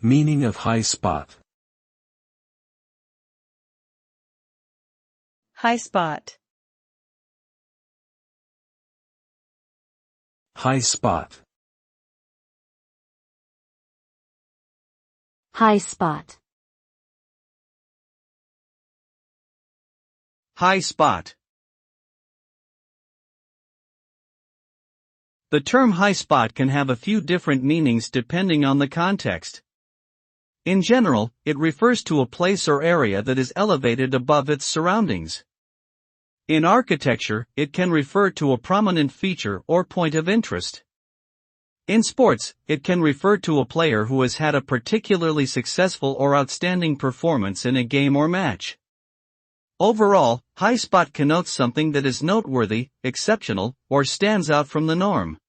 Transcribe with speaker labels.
Speaker 1: Meaning of high spot.
Speaker 2: High spot.
Speaker 1: High spot.
Speaker 3: High spot.
Speaker 4: High spot. The term high spot can have a few different meanings depending on the context. In general, it refers to a place or area that is elevated above its surroundings. In architecture, it can refer to a prominent feature or point of interest. In sports, it can refer to a player who has had a particularly successful or outstanding performance in a game or match. Overall, high spot connotes something that is noteworthy, exceptional, or stands out from the norm.